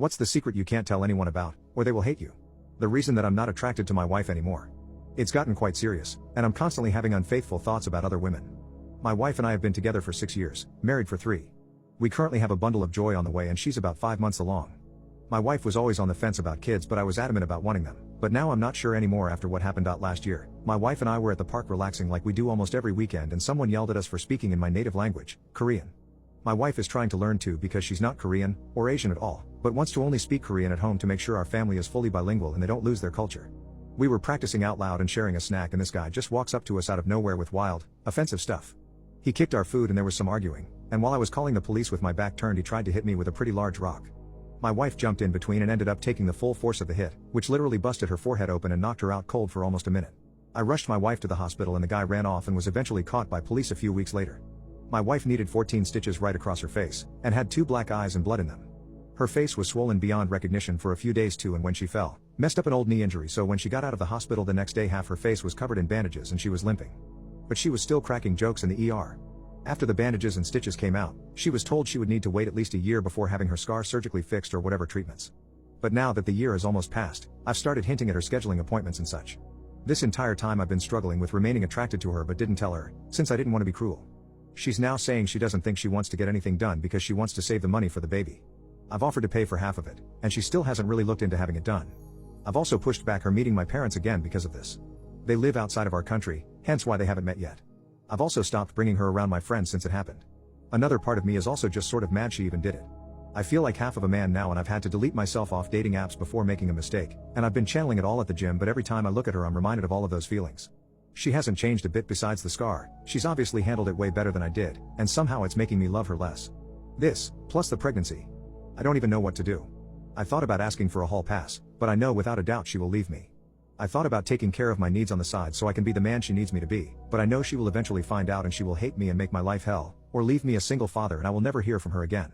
What's the secret you can't tell anyone about, or they will hate you? The reason that I'm not attracted to my wife anymore. It's gotten quite serious, and I'm constantly having unfaithful thoughts about other women. My wife and I have been together for 6 years, married for 3. We currently have a bundle of joy on the way and she's about 5 months along. My wife was always on the fence about kids, but I was adamant about wanting them. But now I'm not sure anymore after what happened last year. My wife and I were at the park relaxing like we do almost every weekend, and someone yelled at us for speaking in my native language, Korean. My wife is trying to learn too because she's not Korean, or Asian at all, but wants to only speak Korean at home to make sure our family is fully bilingual and they don't lose their culture. We were practicing out loud and sharing a snack, and this guy just walks up to us out of nowhere with wild, offensive stuff. He kicked our food and there was some arguing, and while I was calling the police with my back turned, he tried to hit me with a pretty large rock. My wife jumped in between and ended up taking the full force of the hit, which literally busted her forehead open and knocked her out cold for almost a minute. I rushed my wife to the hospital and the guy ran off and was eventually caught by police a few weeks later. My wife needed 14 stitches right across her face, and had 2 black eyes and blood in them. Her face was swollen beyond recognition for a few days too, and when she fell, messed up an old knee injury, so when she got out of the hospital the next day half her face was covered in bandages and she was limping. But she was still cracking jokes in the ER. After the bandages and stitches came out, she was told she would need to wait at least a year before having her scar surgically fixed or whatever treatments. But now that the year is almost past, I've started hinting at her scheduling appointments and such. This entire time I've been struggling with remaining attracted to her but didn't tell her, since I didn't want to be cruel. She's now saying she doesn't think she wants to get anything done because she wants to save the money for the baby. I've offered to pay for half of it, and she still hasn't really looked into having it done. I've also pushed back her meeting my parents again because of this. They live outside of our country, hence why they haven't met yet. I've also stopped bringing her around my friends since it happened. Another part of me is also just sort of mad she even did it. I feel like half of a man now, and I've had to delete myself off dating apps before making a mistake, and I've been channeling it all at the gym, but every time I look at her I'm reminded of all of those feelings. She hasn't changed a bit besides the scar. She's obviously handled it way better than I did, and somehow it's making me love her less. This, plus the pregnancy. I don't even know what to do. I thought about asking for a hall pass, but I know without a doubt she will leave me. I thought about taking care of my needs on the side so I can be the man she needs me to be, but I know she will eventually find out and she will hate me and make my life hell, or leave me a single father and I will never hear from her again.